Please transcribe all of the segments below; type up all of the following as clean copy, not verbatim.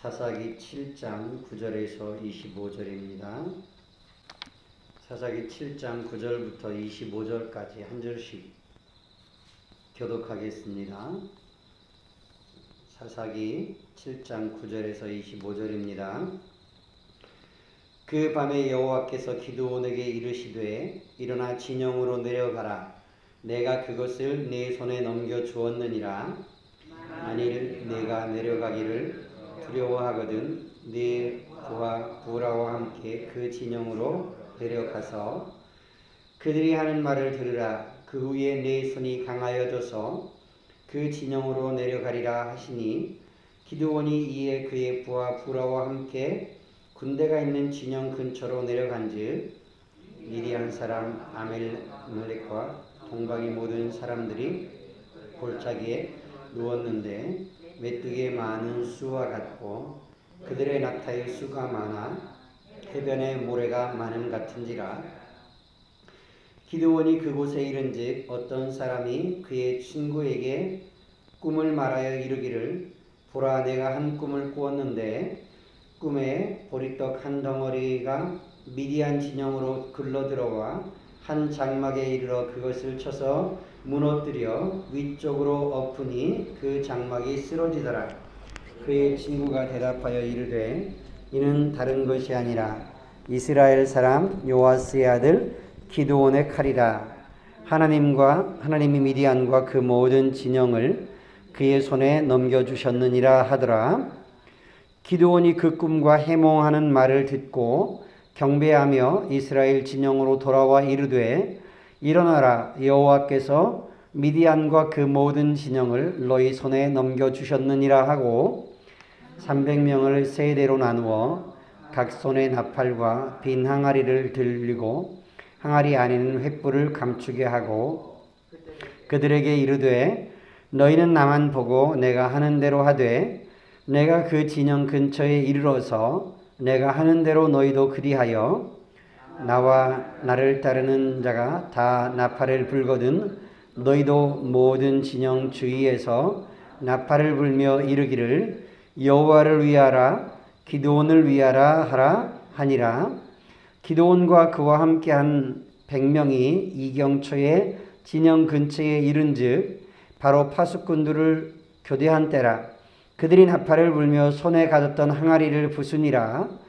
사사기 7장 9절에서 25절입니다. 사사기 7장 9절부터 25절까지 한 절씩 교독하겠습니다. 사사기 7장 9절에서 25절입니다. 그 밤에 여호와께서 기드온에게 이르시되 일어나 진영으로 내려가라. 내가 그것을 네 손에 넘겨 주었느니라. 만일 내가 내려가기를 두려워하거든 네 부하와 함께 그 진영으로 내려가서 그들이 하는 말을 들으라. 그 후에 네 손이 강하여져서 그 진영으로 내려가리라 하시니 기드온이 이에 그의 부하와 함께 군대가 있는 진영 근처로 내려간즉 미디안 사람 아멜렉과 동방의 모든 사람들이 골짜기에 누웠는데 메뚜기의 많은 수와 같고 그들의 낙타의 수가 많아 해변의 모래가 많음 같은지라. 기드온이 그곳에 이른즉 어떤 사람이 그의 친구에게 꿈을 말하여 이르기를 보라, 내가 한 꿈을 꾸었는데 꿈에 보리떡 한 덩어리가 미디안 진영으로 글러들어와 한 장막에 이르러 그것을 쳐서 무너뜨려 위쪽으로 엎으니 그 장막이 쓰러지더라. 그의 친구가 대답하여 이르되 이는 다른 것이 아니라 이스라엘 사람 요아스의 아들 기드온의 칼이라. 하나님이 미디안과 그 모든 진영을 그의 손에 넘겨주셨느니라 하더라. 기드온이 그 꿈과 해몽하는 말을 듣고 경배하며 이스라엘 진영으로 돌아와 이르되 일어나라, 여호와께서 미디안과 그 모든 진영을 너희 손에 넘겨주셨느니라 하고 300명을 세 대로 나누어 각 손에 나팔과 빈 항아리를 들리고 항아리 안에는 횃불을 감추게 하고 그들에게 이르되 너희는 나만 보고 내가 하는 대로 하되 내가 그 진영 근처에 이르러서 내가 하는 대로 너희도 그리하여 나와 나를 따르는 자가 다 나팔을 불거든 너희도 모든 진영 주위에서 나팔을 불며 이르기를 여호와를 위하라, 기드온을 위하라 하라 하니라. 기드온과 그와 함께한 100명이 이경초에 진영 근처에 이른즉 바로 파수꾼들을 교대한 때라. 그들이 나팔을 불며 손에 가졌던 항아리를 부수니라.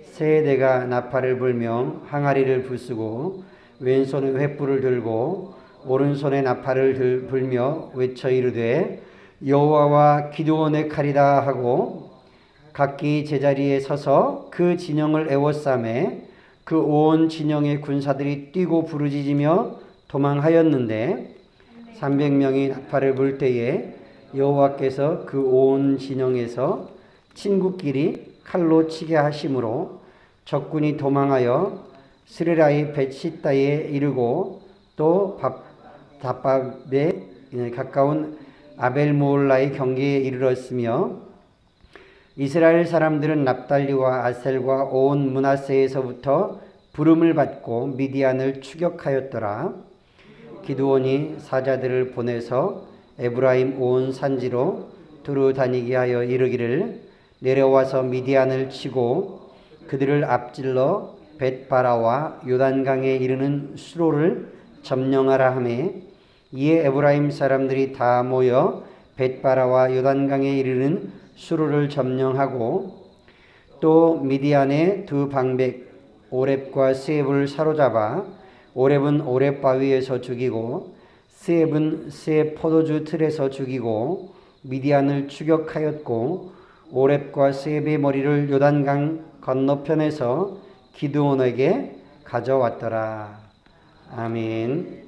세 대가 나팔을 불며 항아리를 부수고 왼손에 횃불을 들고 오른손에 나팔을 불며 외쳐 이르되 여호와와 기드온의 칼이다 하고 각기 제자리에 서서 그 진영을 에워싸매 그 온 진영의 군사들이 뛰고 부르짖으며 도망하였는데 300명이 나팔을 불 때에 여호와께서 그 온 진영에서 친구끼리 칼로 치게 하심으로 적군이 도망하여 스레라의 벳시다에 이르고 또 답밥에 가까운 아벨모올라의 경계에 이르렀으며 이스라엘 사람들은 납달리와 아셀과 온 므낫세에서부터 부름을 받고 미디안을 추격하였더라. 기드온이 사자들을 보내서 에브라임 온 산지로 두루 다니게 하여 이르기를 내려와서 미디안을 치고 그들을 앞질러 벳바라와 요단강에 이르는 수로를 점령하라 하매 이에 에브라임 사람들이 다 모여 벳바라와 요단강에 이르는 수로를 점령하고 또 미디안의 두 방백 오렙과 스앱을 사로잡아 오렙은 오렙 바위에서 죽이고 스앱은 스앱 포도주 틀에서 죽이고 미디안을 추격하였고 오렙과 스앱의 머리를 요단강 건너편에서 기드온에게 가져왔더라. 아멘.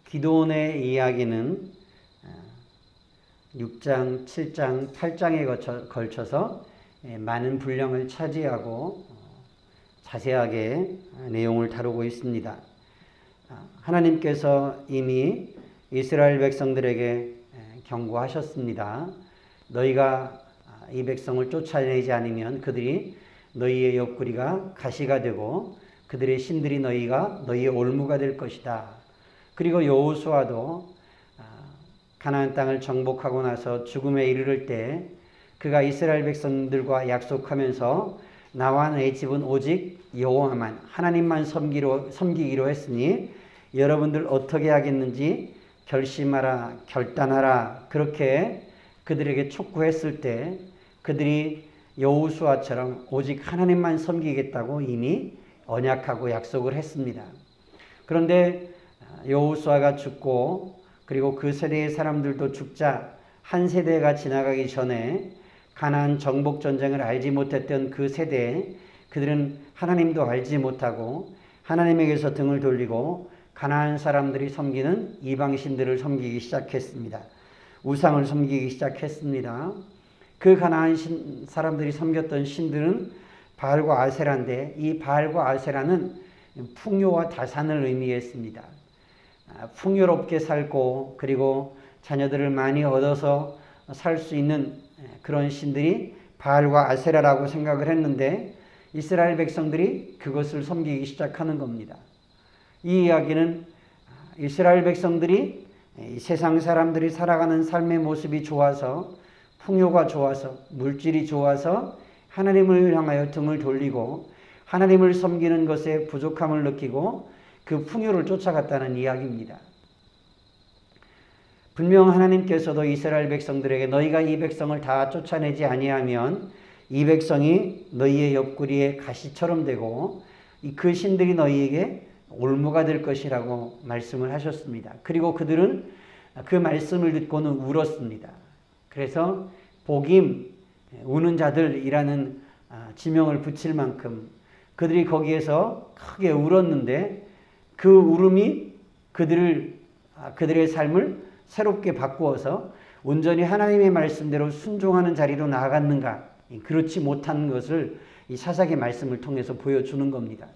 기드온의 이야기는 6장, 7장, 8장에 걸쳐서 많은 분량을 차지하고 자세하게 내용을 다루고 있습니다. 하나님께서 이미 이스라엘 백성들에게 경고하셨습니다. 너희가 이 백성을 쫓아내지 않으면 그들이 너희의 옆구리가 가시가 되고 그들의 신들이 너희의 올무가 될 것이다. 그리고 여호수아도 가나안 땅을 정복하고 나서 죽음에 이르를 때 그가 이스라엘 백성들과 약속하면서 나와 내 집은 오직 여호와만 하나님만 섬기기로 했으니 여러분들 어떻게 하겠는지 결심하라 결단하라 그렇게 그들에게 촉구했을 때 그들이 여호수아처럼 오직 하나님만 섬기겠다고 이미 언약하고 약속을 했습니다. 그런데 여호수아가 죽고 그리고 그 세대의 사람들도 죽자 한 세대가 지나가기 전에 가나안 정복 전쟁을 알지 못했던 그 세대에 그들은 하나님도 알지 못하고 하나님에게서 등을 돌리고 가나안 사람들이 섬기는 이방신들을 섬기기 시작했습니다. 우상을 섬기기 시작했습니다. 그 가나안 사람들이 섬겼던 신들은 바알과 아세라인데 이 바알과 아세라는 풍요와 다산을 의미했습니다. 풍요롭게 살고 그리고 자녀들을 많이 얻어서 살 수 있는 그런 신들이 바알과 아세라라고 생각을 했는데 이스라엘 백성들이 그것을 섬기기 시작하는 겁니다. 이 이야기는 이스라엘 백성들이 세상 사람들이 살아가는 삶의 모습이 좋아서 풍요가 좋아서 물질이 좋아서 하나님을 향하여 등을 돌리고 하나님을 섬기는 것에 부족함을 느끼고 그 풍요를 쫓아갔다는 이야기입니다. 분명 하나님께서도 이스라엘 백성들에게 너희가 이 백성을 다 쫓아내지 아니하면 이 백성이 너희의 옆구리에 가시처럼 되고 그 신들이 너희에게 올무가 될 것이라고 말씀을 하셨습니다. 그리고 그들은 그 말씀을 듣고는 울었습니다. 그래서 복임, 우는 자들이라는 지명을 붙일 만큼 그들이 거기에서 크게 울었는데 그 울음이 그들의 삶을 새롭게 바꾸어서 온전히 하나님의 말씀대로 순종하는 자리로 나아갔는가? 그렇지 못한 것을 이 사사기 말씀을 통해서 보여주는 겁니다.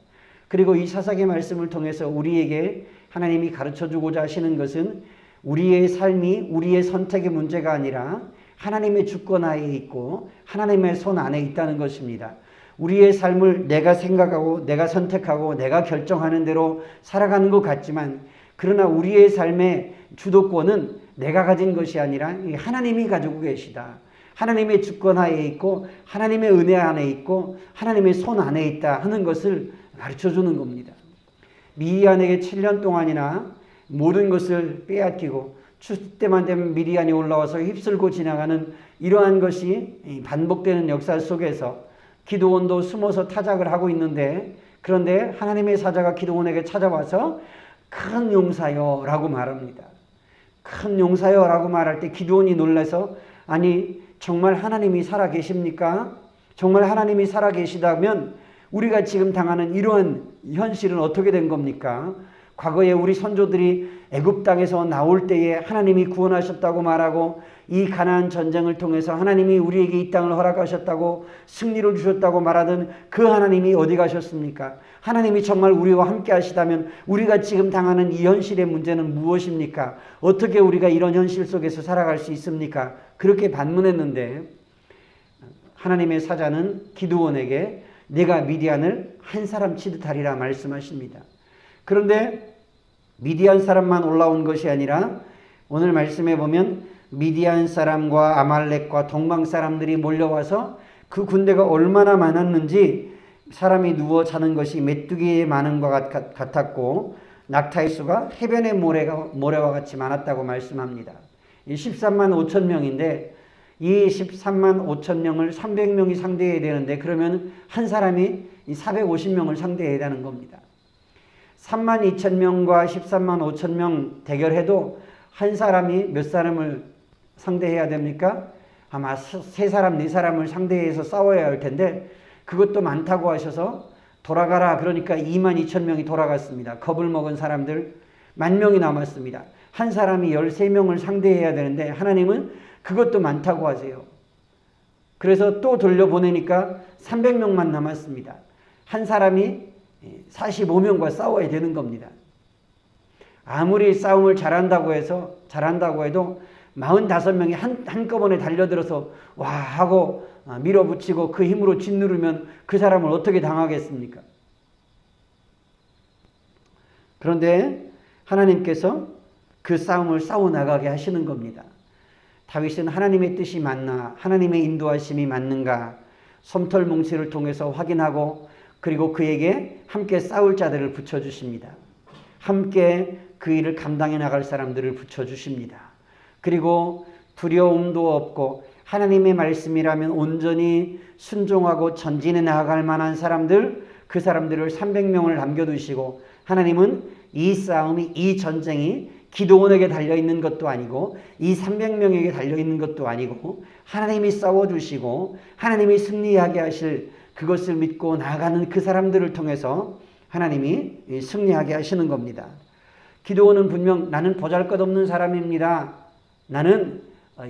그리고 이 사사기 말씀을 통해서 우리에게 하나님이 가르쳐주고자 하시는 것은 우리의 삶이 우리의 선택의 문제가 아니라 하나님의 주권 하에 있고 하나님의 손 안에 있다는 것입니다. 우리의 삶을 내가 생각하고 내가 선택하고 내가 결정하는 대로 살아가는 것 같지만 그러나 우리의 삶의 주도권은 내가 가진 것이 아니라 하나님이 가지고 계시다. 하나님의 주권 하에 있고 하나님의 은혜 안에 있고 하나님의 손 안에 있다 하는 것을 가르쳐주는 겁니다. 미디안에게 7년 동안이나 모든 것을 빼앗기고 추수 때만 되면 미디안이 올라와서 휩쓸고 지나가는 이러한 것이 반복되는 역사 속에서 기드온도 숨어서 타작을 하고 있는데 그런데 하나님의 사자가 기드온에게 찾아와서 큰 용사여 라고 말합니다. 큰 용사여 라고 말할 때 기드온이 놀라서 아니 정말 하나님이 살아계십니까? 정말 하나님이 살아계시다면 우리가 지금 당하는 이러한 현실은 어떻게 된 겁니까? 과거에 우리 선조들이 애굽 땅에서 나올 때에 하나님이 구원하셨다고 말하고 이 가나안 전쟁을 통해서 하나님이 우리에게 이 땅을 허락하셨다고 승리를 주셨다고 말하던 그 하나님이 어디 가셨습니까? 하나님이 정말 우리와 함께 하시다면 우리가 지금 당하는 이 현실의 문제는 무엇입니까? 어떻게 우리가 이런 현실 속에서 살아갈 수 있습니까? 그렇게 반문했는데 하나님의 사자는 기드온에게 내가 미디안을 한 사람 치듯 하리라 말씀하십니다. 그런데 미디안 사람만 올라온 것이 아니라 오늘 말씀에 보면 미디안 사람과 아말렉과 동방 사람들이 몰려와서 그 군대가 얼마나 많았는지 사람이 누워 자는 것이 메뚜기에 많은 것 같았고 낙타의 수가 해변의 모래와 같이 많았다고 말씀합니다. 13만 5천 명인데 이 13만 5천 명을 300명이 상대해야 되는데 그러면 한 사람이 450명을 상대해야 하는 겁니다. 3만 2천 명과 13만 5천 명 대결해도 한 사람이 몇 사람을 상대해야 됩니까? 아마 3사람, 4사람을 상대해서 싸워야 할 텐데 그것도 많다고 하셔서 돌아가라 그러니까 2만 2천 명이 돌아갔습니다. 겁을 먹은 사람들 10,000명이 남았습니다. 한 사람이 13명을 상대해야 되는데 하나님은 그것도 많다고 하세요. 그래서 또 돌려보내니까 300명만 남았습니다. 한 사람이 45명과 싸워야 되는 겁니다. 아무리 싸움을 잘한다고 해도 45명이 한꺼번에 달려들어서 와 하고 밀어붙이고 그 힘으로 짓누르면 그 사람을 어떻게 당하겠습니까? 그런데 하나님께서 그 싸움을 싸워나가게 하시는 겁니다. 다윗은 하나님의 뜻이 맞나, 하나님의 인도하심이 맞는가 솜털 뭉치를 통해서 확인하고 그리고 그에게 함께 싸울 자들을 붙여주십니다. 함께 그 일을 감당해 나갈 사람들을 붙여주십니다. 그리고 두려움도 없고 하나님의 말씀이라면 온전히 순종하고 전진해 나아갈 만한 사람들, 그 사람들을 300명을 남겨두시고 하나님은 이 싸움이, 이 전쟁이 기드온에게 달려있는 것도 아니고 이 300명에게 달려있는 것도 아니고 하나님이 싸워주시고 하나님이 승리하게 하실 그것을 믿고 나아가는 그 사람들을 통해서 하나님이 승리하게 하시는 겁니다. 기드온은 분명 나는 보잘것없는 사람입니다. 나는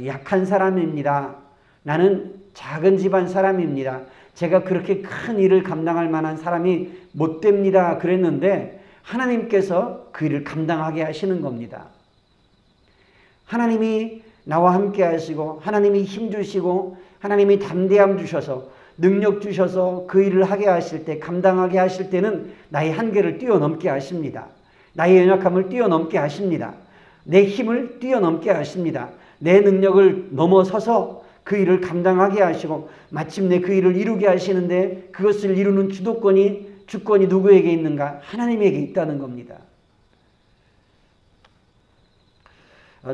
약한 사람입니다. 나는 작은 집안 사람입니다. 제가 그렇게 큰 일을 감당할 만한 사람이 못 됩니다. 그랬는데 하나님께서 그 일을 감당하게 하시는 겁니다. 하나님이 나와 함께 하시고 하나님이 힘 주시고 하나님이 담대함 주셔서 능력 주셔서 그 일을 하게 하실 때, 감당하게 하실 때는 나의 한계를 뛰어넘게 하십니다. 나의 연약함을 뛰어넘게 하십니다. 내 힘을 뛰어넘게 하십니다. 내 능력을 넘어서서 그 일을 감당하게 하시고 마침내 그 일을 이루게 하시는데 그것을 이루는 주권이 누구에게 있는가? 하나님에게 있다는 겁니다.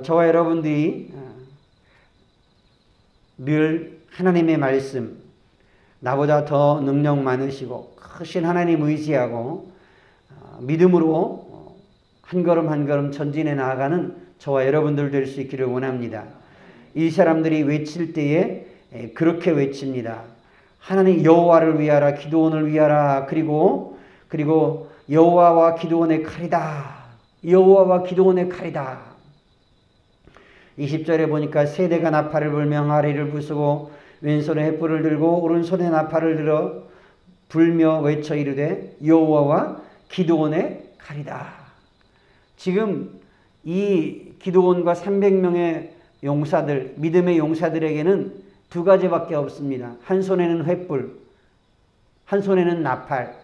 저와 여러분들이 늘 하나님의 말씀, 나보다 더 능력 많으시고 크신 하나님 의지하고 믿음으로 한 걸음 한 걸음 전진해 나아가는 저와 여러분들 될 수 있기를 원합니다. 이 사람들이 외칠 때에 그렇게 외칩니다. 하나님 여호와를 위하라, 기드온을 위하라. 그리고 여호와와 기드온의 칼이다. 여호와와 기드온의 칼이다. 20절에 보니까 세대가 나팔을 불며 항아리를 부수고 왼손에 횃불을 들고 오른손에 나팔을 들어 불며 외쳐 이르되 여호와와 기드온의 칼이다. 지금 이 기드온과 300명의 용사들, 믿음의 용사들에게는 두 가지밖에 없습니다. 한 손에는 횃불, 한 손에는 나팔.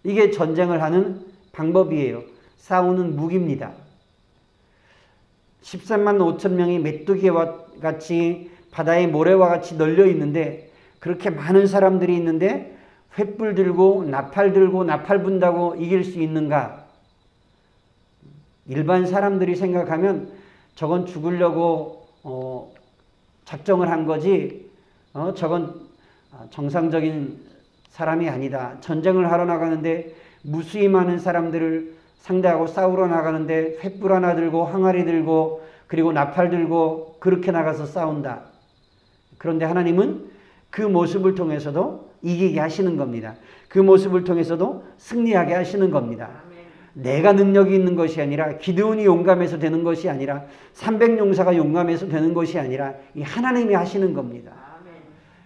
이게 전쟁을 하는 방법이에요. 싸우는 무기입니다. 13만 5천 명이 메뚜기와 같이 바다의 모래와 같이 널려 있는데 그렇게 많은 사람들이 있는데 횃불 들고 나팔 분다고 이길 수 있는가? 일반 사람들이 생각하면 저건 죽으려고 작정을 한 거지 저건 정상적인 사람이 아니다. 전쟁을 하러 나가는데 무수히 많은 사람들을 상대하고 싸우러 나가는데 횃불 하나 들고 항아리 들고 그리고 나팔 들고 그렇게 나가서 싸운다. 그런데 하나님은 그 모습을 통해서도 이기게 하시는 겁니다. 그 모습을 통해서도 승리하게 하시는 겁니다. 내가 능력이 있는 것이 아니라 기드온이 용감해서 되는 것이 아니라 300용사가 용감해서 되는 것이 아니라 이 하나님이 하시는 겁니다.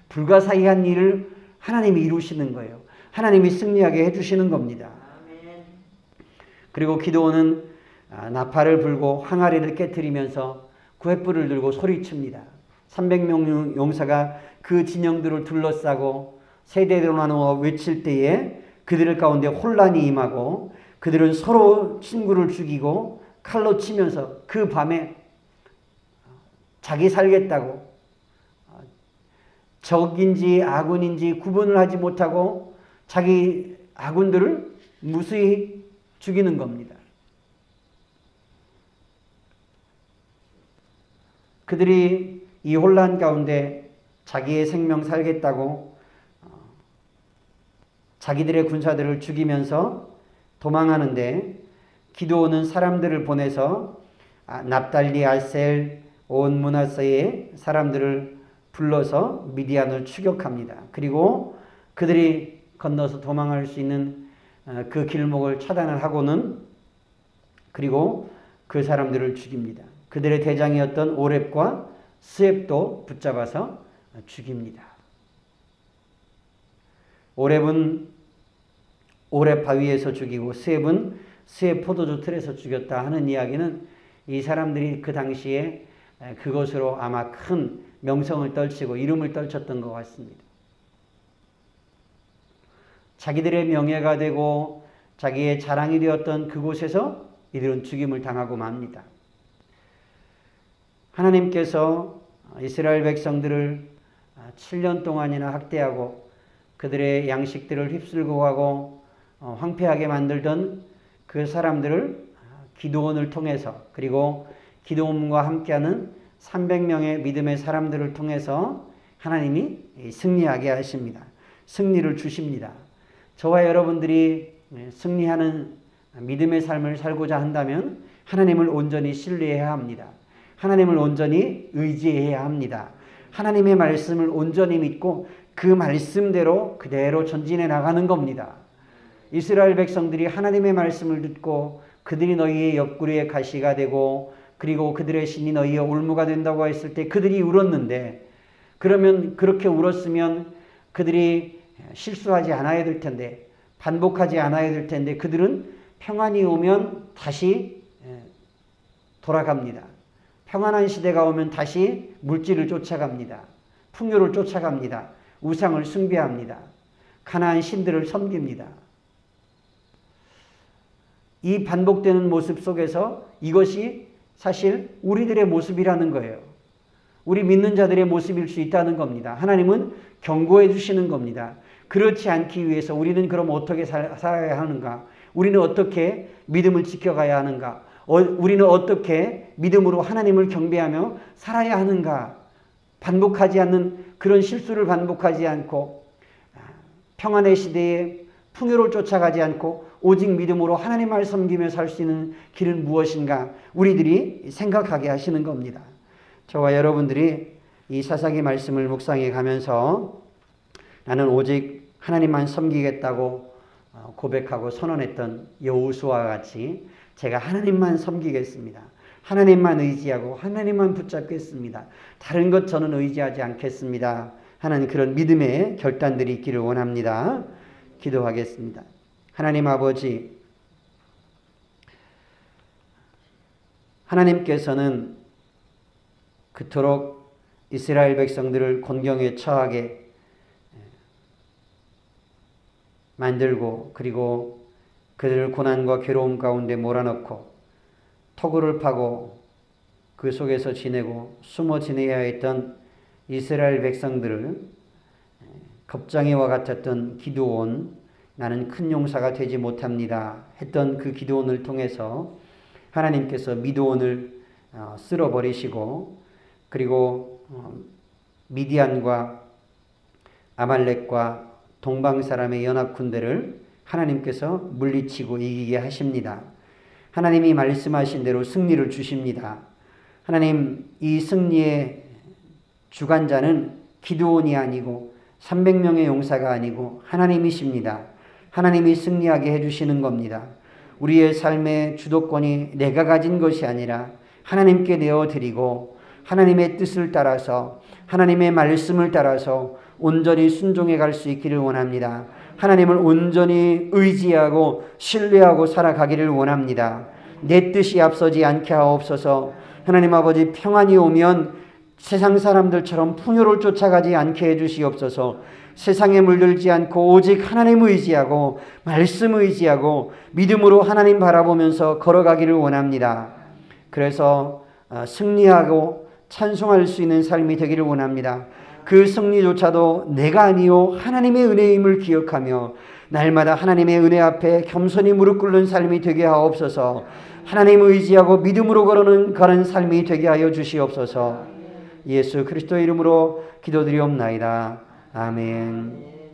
불가사의한 일을 하나님이 이루시는 거예요. 하나님이 승리하게 해주시는 겁니다. 그리고 기드온은 나팔을 불고 항아리를 깨트리면서 횃불을 들고 소리칩니다. 300명 용사가 그 진영들을 둘러싸고 세대로 나누어 외칠 때에 그들 가운데 혼란이 임하고 그들은 서로 친구를 죽이고 칼로 치면서 그 밤에 자기 살겠다고 적인지 아군인지 구분을 하지 못하고 자기 아군들을 무수히 죽이는 겁니다. 그들이 이 혼란 가운데 자기의 생명 살겠다고 자기들의 군사들을 죽이면서 도망하는데 기드온은 사람들을 보내서 납달리, 아셀, 온 므낫세의 사람들을 불러서 미디안을 추격합니다. 그리고 그들이 건너서 도망할 수 있는 그 길목을 차단을 하고는 그리고 그 사람들을 죽입니다. 그들의 대장이었던 오렙과 스앱도 붙잡아서 죽입니다. 오렙은 오렙 바위에서 죽이고 스앱은 스앱 포도주 틀에서 죽였다 하는 이야기는 이 사람들이 그 당시에 그것으로 아마 큰 명성을 떨치고 이름을 떨쳤던 것 같습니다. 자기들의 명예가 되고 자기의 자랑이 되었던 그곳에서 이들은 죽임을 당하고 맙니다. 하나님께서 이스라엘 백성들을 7년 동안이나 학대하고 그들의 양식들을 휩쓸고 가고 황폐하게 만들던 그 사람들을 기드온을 통해서, 그리고 기드온과 함께하는 300명의 믿음의 사람들을 통해서 하나님이 승리하게 하십니다. 승리를 주십니다. 저와 여러분들이 승리하는 믿음의 삶을 살고자 한다면 하나님을 온전히 신뢰해야 합니다. 하나님을 온전히 의지해야 합니다. 하나님의 말씀을 온전히 믿고 그 말씀대로 그대로 전진해 나가는 겁니다. 이스라엘 백성들이 하나님의 말씀을 듣고 그들이 너희의 옆구리에 가시가 되고 그리고 그들의 신이 너희의 올무가 된다고 했을 때 그들이 울었는데, 그러면 그렇게 울었으면 그들이 실수하지 않아야 될 텐데, 반복하지 않아야 될 텐데, 그들은 평안이 오면 다시 돌아갑니다. 평안한 시대가 오면 다시 물질을 쫓아갑니다. 풍요를 쫓아갑니다. 우상을 숭배합니다. 가나안 신들을 섬깁니다. 이 반복되는 모습 속에서 이것이 사실 우리들의 모습이라는 거예요. 우리 믿는 자들의 모습일 수 있다는 겁니다. 하나님은 경고해 주시는 겁니다. 그렇지 않기 위해서 우리는 그럼 어떻게 살아야 하는가? 우리는 어떻게 믿음을 지켜가야 하는가? 우리는 어떻게 믿음으로 하나님을 경배하며 살아야 하는가? 반복하지 않는 그런 실수를 반복하지 않고 평안의 시대에 풍요를 쫓아가지 않고 오직 믿음으로 하나님을 섬기며 살 수 있는 길은 무엇인가? 우리들이 생각하게 하시는 겁니다. 저와 여러분들이 이 사사기 말씀을 묵상해 가면서 나는 오직 하나님만 섬기겠다고 고백하고 선언했던 여호수아와 같이 제가 하나님만 섬기겠습니다. 하나님만 의지하고 하나님만 붙잡겠습니다. 다른 것 저는 의지하지 않겠습니다 하는 그런 믿음의 결단들이 있기를 원합니다. 기도하겠습니다. 하나님 아버지, 하나님께서는 그토록 이스라엘 백성들을 곤경에 처하게 만들고 그리고 그들을 고난과 괴로움 가운데 몰아넣고 토굴을 파고 그 속에서 지내고 숨어 지내야 했던 이스라엘 백성들을 겁쟁이와 같았던 기드온, 나는 큰 용사가 되지 못합니다 했던 그 기드온을 통해서 하나님께서 미드온을 쓸어버리시고 그리고 미디안과 아말렉과 동방 사람의 연합 군대를 하나님께서 물리치고 이기게 하십니다. 하나님이 말씀하신 대로 승리를 주십니다. 하나님, 이 승리의 주관자는 기드온이 아니고 300명의 용사가 아니고 하나님이십니다. 하나님이 승리하게 해주시는 겁니다. 우리의 삶의 주도권이 내가 가진 것이 아니라 하나님께 내어드리고 하나님의 뜻을 따라서 하나님의 말씀을 따라서 온전히 순종해 갈 수 있기를 원합니다. 하나님을 온전히 의지하고 신뢰하고 살아가기를 원합니다. 내 뜻이 앞서지 않게 하옵소서. 하나님 아버지, 평안이 오면 세상 사람들처럼 풍요를 쫓아가지 않게 해주시옵소서. 세상에 물들지 않고 오직 하나님 의지하고 말씀 의지하고 믿음으로 하나님 바라보면서 걸어가기를 원합니다. 그래서 승리하고 찬송할 수 있는 삶이 되기를 원합니다. 그 승리조차도 내가 아니요 하나님의 은혜임을 기억하며 날마다 하나님의 은혜 앞에 겸손히 무릎 꿇는 삶이 되게 하옵소서. 하나님 의지하고 믿음으로 걸어가는 삶이 되게 하여 주시옵소서. 예수 그리스도 이름으로 기도드리옵나이다. 아멘.